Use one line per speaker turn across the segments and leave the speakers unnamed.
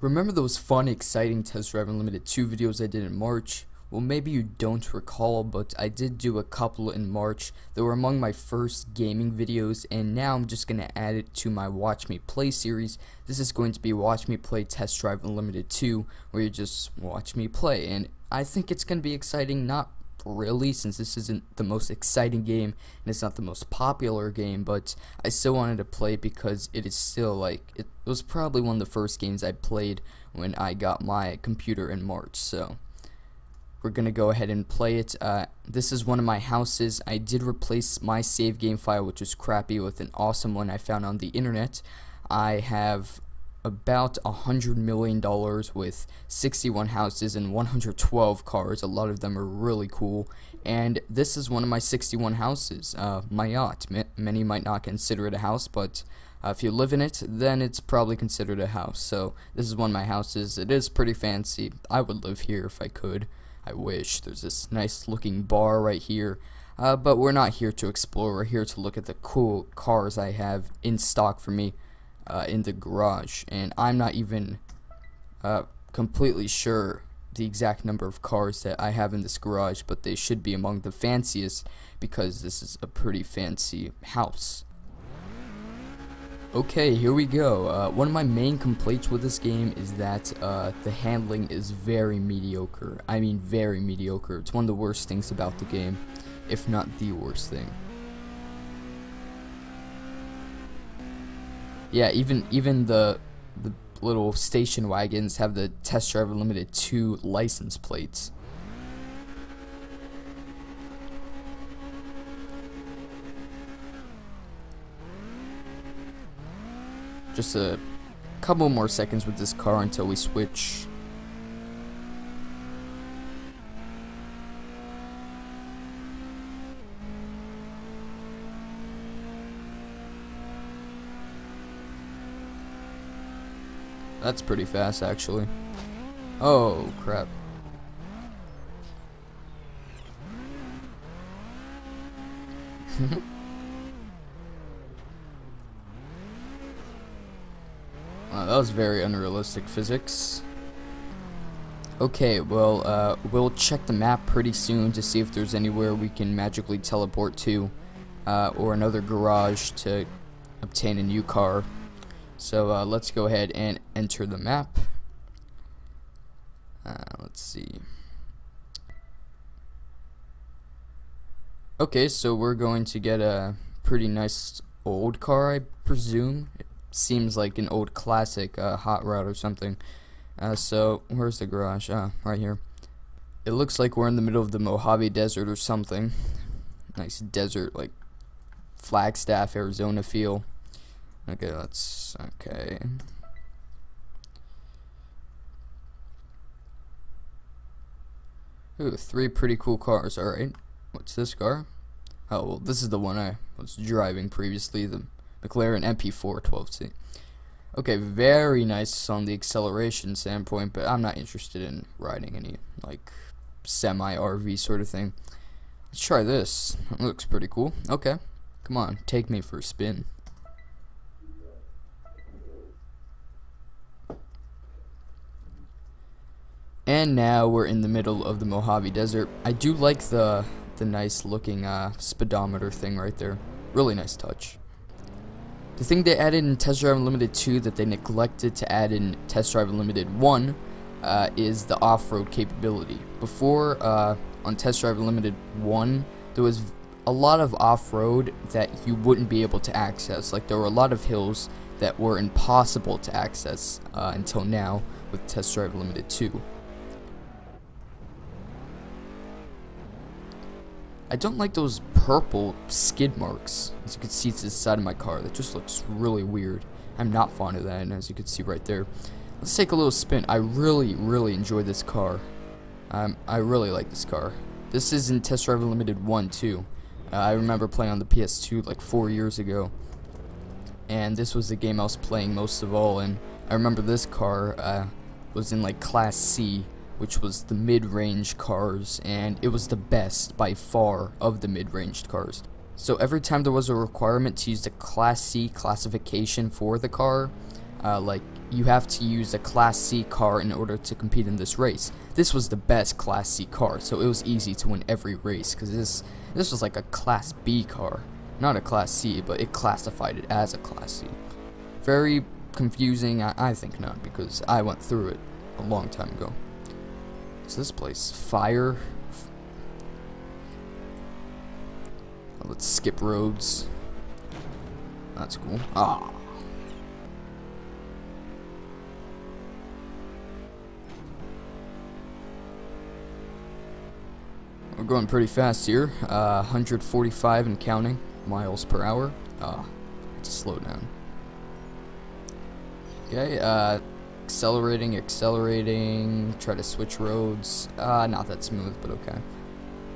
Remember those fun, exciting Test Drive Unlimited 2 videos I did in March? Well, maybe you don't recall, but I did do a couple in March that were among my first gaming videos, and now I'm just going to add it to my Watch Me Play series. This is going to be Watch Me Play Test Drive Unlimited 2, where you just watch me play, and I think it's going to be exciting, not really, since this isn't the most exciting game and it's not the most popular game, but I still wanted to play it because it is still like it was probably one of the first games I played when I got my computer in March. So we're gonna go ahead and play it. This is one of my houses. I did replace my save game file, which was crappy, with an awesome one I found on the internet. I have about $100 million with 61 houses and 112 cars. A lot of them are really cool, and this is one of my 61 houses, my yacht. Many might not consider it a house, but if you live in it, then it's probably considered a house. So this is one of my houses. It is pretty fancy. I would live here if I could. I wish. There's this nice looking bar right here. But we're not here to explore. We're here to look at the cool cars I have in stock for me in the garage, and I'm not even completely sure the exact number of cars that I have in this garage, but they should be among the fanciest because this is a pretty fancy house. Okay, here we go. One of my main complaints with this game is that the handling is very mediocre. I mean very mediocre. It's one of the worst things about the game, if not the worst thing. Yeah, even the little station wagons have the Test Drive Unlimited 2 license plates. Just a couple more seconds with this car until we switch. That's pretty fast, actually. Oh, crap. Wow, that was very unrealistic physics. Okay, well, we'll check the map pretty soon to see if there's anywhere we can magically teleport to, or another garage to obtain a new car. So let's go ahead and enter the map. Let's see. Okay, so we're going to get a pretty nice old car, I presume. It seems like an old classic, hot rod or something. So where's the garage? Right here. It looks like we're in the middle of the Mojave Desert or something. Nice desert, like Flagstaff, Arizona feel. Okay, okay. Ooh, 3 pretty cool cars, alright. What's this car? Oh, well, this is the one I was driving previously, the McLaren MP4 12C. Okay, very nice on the acceleration standpoint, but I'm not interested in riding any, like, semi-RV sort of thing. Let's try this. It looks pretty cool. Okay, come on, take me for a spin. And now we're in the middle of the Mojave Desert. I do like the nice looking speedometer thing right there. Really nice touch. The thing they added in Test Drive Unlimited 2 that they neglected to add in Test Drive Unlimited 1 is the off-road capability. Before, on Test Drive Unlimited 1, there was a lot of off-road that you wouldn't be able to access. Like, there were a lot of hills that were impossible to access until now with Test Drive Unlimited 2. I don't like those purple skid marks. As you can see, it's the side of my car. That just looks really weird. I'm not fond of that, and as you can see right there. Let's take a little spin. I really enjoy this car. I really like this car. This is in Test Drive Unlimited 1 too. I remember playing on the PS2 like 4 years ago. And this was the game I was playing most of all, and I remember this car was in like Class C, which was the mid-range cars, and it was the best by far of the mid-ranged cars. So every time there was a requirement to use the Class C classification for the car, like you have to use a Class C car in order to compete in this race. This was the best Class C car, so it was easy to win every race, because this was like a Class B car. Not a Class C, but it classified it as a Class C. Very confusing, I think not, because I went through it a long time ago. What's this place? Fire? Let's skip roads. That's cool. Ah. We're going pretty fast here. 145 and counting miles per hour. Ah, have to slow down. Okay, accelerating, try to switch roads. Not that smooth, but okay.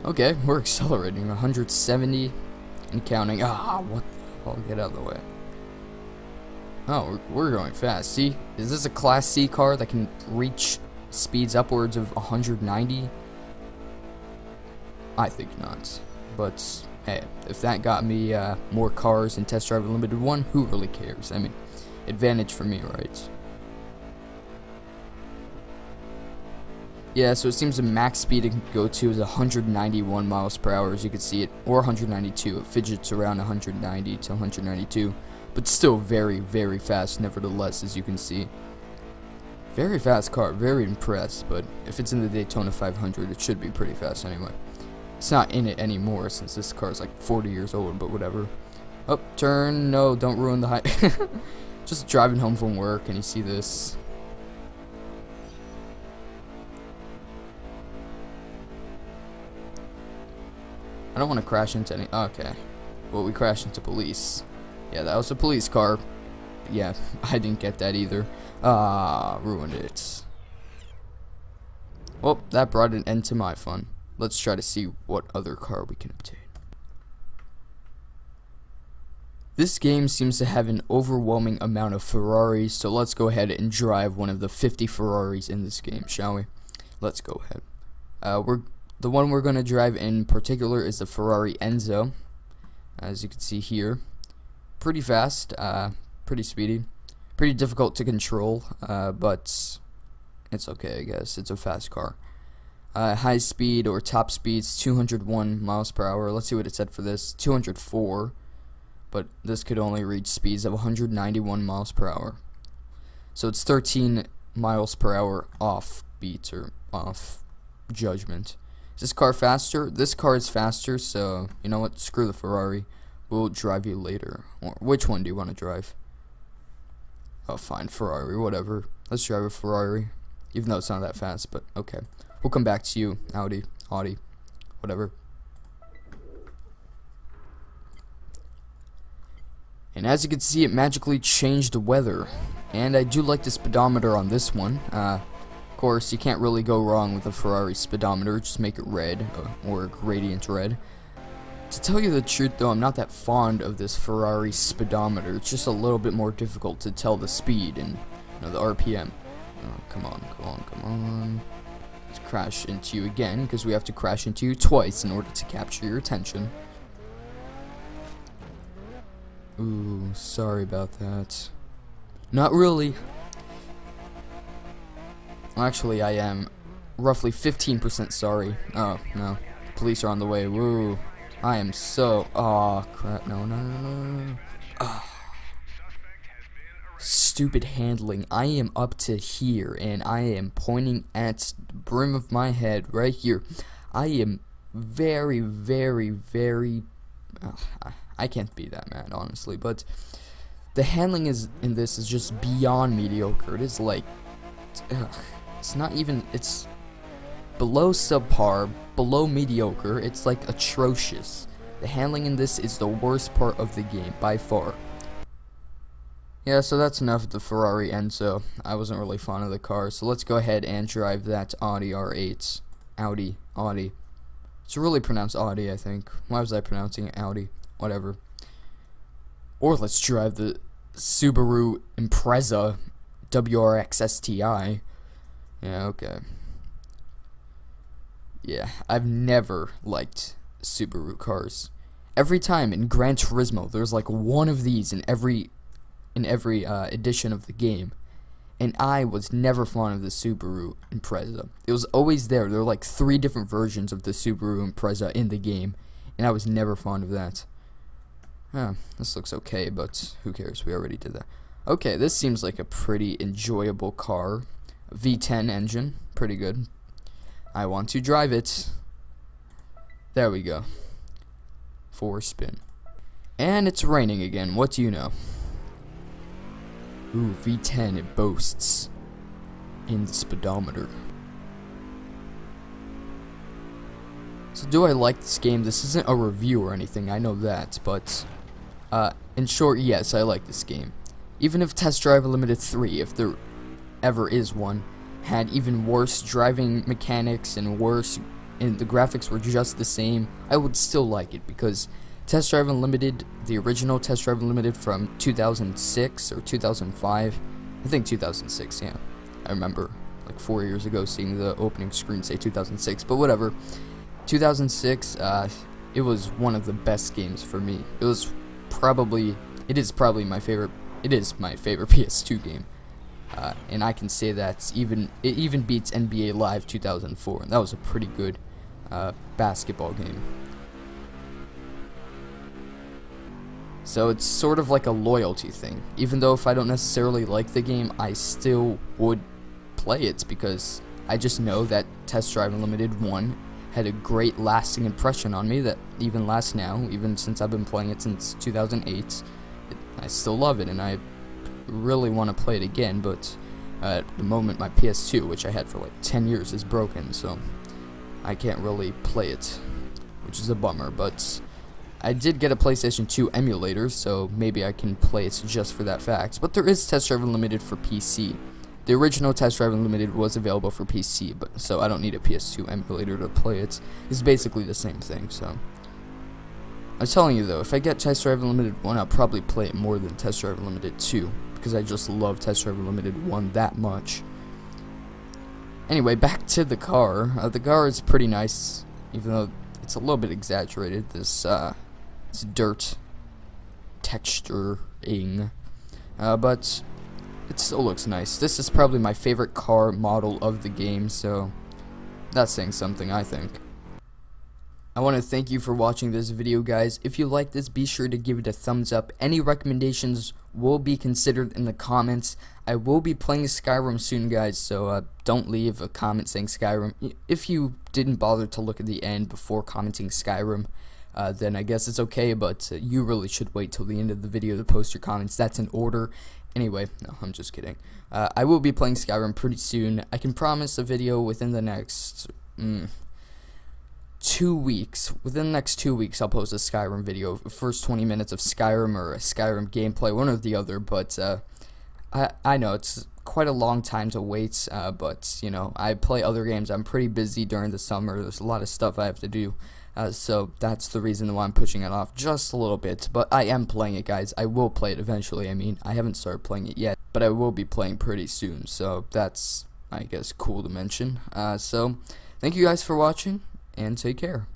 Okay, we're accelerating, 170 and counting. What the hell, get out of the way. Oh, we're going fast. See, is this a Class C car that can reach speeds upwards of 190? I think not, but hey, if that got me more cars in Test Drive Unlimited 1, who really cares? I mean, advantage for me, right? Yeah, so it seems the max speed it can go to is 191 miles per hour, as you can see it, or 192. It fidgets around 190 to 192, but still very, very fast, nevertheless, as you can see. Very fast car, very impressed, but if it's in the Daytona 500, it should be pretty fast anyway. It's not in it anymore since this car is like 40 years old, but whatever. Oh, turn, no, don't ruin the high. Just driving home from work and you see this. I don't want to crash into any. Okay. Well, we crashed into police. Yeah, that was a police car. Yeah, I didn't get that either. Ruined it. Well, that brought an end to my fun. Let's try to see what other car we can obtain. This game seems to have an overwhelming amount of Ferraris, so let's go ahead and drive one of the 50 Ferraris in this game, shall we? Let's go ahead. The one we're going to drive in particular is the Ferrari Enzo, as you can see here. Pretty fast, pretty speedy, pretty difficult to control, but it's okay, I guess. It's a fast car. High speed or top speeds 201 miles per hour. Let's see what it said for this. 204, but this could only reach speeds of 191 miles per hour. So it's 13 miles per hour off beat or off judgment. Is this car faster? This car is faster, so you know what? Screw the Ferrari. We'll drive you later. Or which one do you want to drive? Oh, fine, Ferrari, whatever. Let's drive a Ferrari, even though it's not that fast, but okay. We'll come back to you, Audi, whatever. And as you can see, it magically changed the weather. And I do like the speedometer on this one. Of course, you can't really go wrong with a Ferrari speedometer. Just make it red, or gradient red. To tell you the truth, though, I'm not that fond of this Ferrari speedometer. It's just a little bit more difficult to tell the speed and the RPM. Oh, come on. Let's crash into you again, because we have to crash into you twice in order to capture your attention. Ooh, sorry about that. Not really. Actually, I am roughly 15% sorry. Oh, no. Police are on the way. Woo. I am so... Oh, crap. No. Oh. Stupid handling. I am up to here, and I am pointing at the brim of my head right here. I am very, very, very... I can't be that mad, honestly, but the handling in this is just beyond mediocre. It is like... it's not even... It's below subpar, below mediocre. It's like atrocious. The handling in this is the worst part of the game, by far. Yeah, so that's enough of the Ferrari Enzo. I wasn't really fond of the car, so let's go ahead and drive that Audi R8. Audi. It's really pronounced Audi, I think. Why was I pronouncing it Audi? Whatever. Or let's drive the Subaru Impreza WRX STI. Yeah, okay. Yeah, I've never liked Subaru cars. Every time in Gran Turismo, there's like one of these in every edition of the game, and I was never fond of the Subaru Impreza. It was always there. There were like 3 different versions of the Subaru Impreza in the game, and I was never fond of that. This looks okay, but who cares? We already did that. Okay, this seems like a pretty enjoyable car. V10 engine, pretty good. I want to drive it. There we go. 4 spin. And it's raining again, what do you know? Ooh, V10, it boasts in the speedometer. So do I like this game? This isn't a review or anything, I know that, but in short, yes, I like this game. Even if Test Drive Unlimited 3, if there ever is one, had even worse driving mechanics and worse, and the graphics were just the same, I would still like it, because Test Drive Unlimited, the original Test Drive Unlimited from 2006 or 2005, I think 2006, yeah. I remember like 4 years ago seeing the opening screen say 2006, but whatever. 2006, it was one of the best games for me. It is probably my favorite PS2 game. And I can say that it even beats NBA Live 2004, and that was a pretty good basketball game. So it's sort of like a loyalty thing. Even though if I don't necessarily like the game, I still would play it because I just know that Test Drive Unlimited 1 had a great lasting impression on me that even lasts now, even since I've been playing it since 2008. I still love it, and I really want to play it again, but at the moment my PS2, which I had for like 10 years, is broken, so I can't really play it, which is a bummer. But I did get a PlayStation 2 emulator, so maybe I can play it just for that fact. But there is Test Drive Unlimited for PC. The original Test Drive Unlimited was available for PC, but so I don't need a PS2 emulator to play it. It's basically the same thing, so I'm telling you though, if I get Test Drive Unlimited 1, I'll probably play it more than Test Drive Unlimited 2, because I just love Test Drive Unlimited 1 that much. Anyway, back to the car. The car is pretty nice, even though it's a little bit exaggerated, this dirt texturing, but it still looks nice. This is probably my favorite car model of the game, so that's saying something, I think. I want to thank you for watching this video, guys. If you like this, be sure to give it a thumbs up. Any recommendations will be considered in the comments. I will be playing Skyrim soon, guys, so don't leave a comment saying Skyrim. If you didn't bother to look at the end before commenting Skyrim, then I guess it's okay, but you really should wait till the end of the video to post your comments. That's in order. Anyway, no, I'm just kidding. I will be playing Skyrim pretty soon. I can promise a video within the next 2 weeks. Within the next 2 weeks, I'll post a Skyrim video. First 20 minutes of Skyrim or a Skyrim gameplay, one or the other. But I know it's quite a long time to wait. But you know, I play other games. I'm pretty busy during the summer. There's a lot of stuff I have to do. So that's the reason why I'm pushing it off just a little bit. But I am playing it, guys. I will play it eventually. I mean, I haven't started playing it yet, but I will be playing pretty soon. So that's, I guess, cool to mention. So thank you guys for watching, and take care.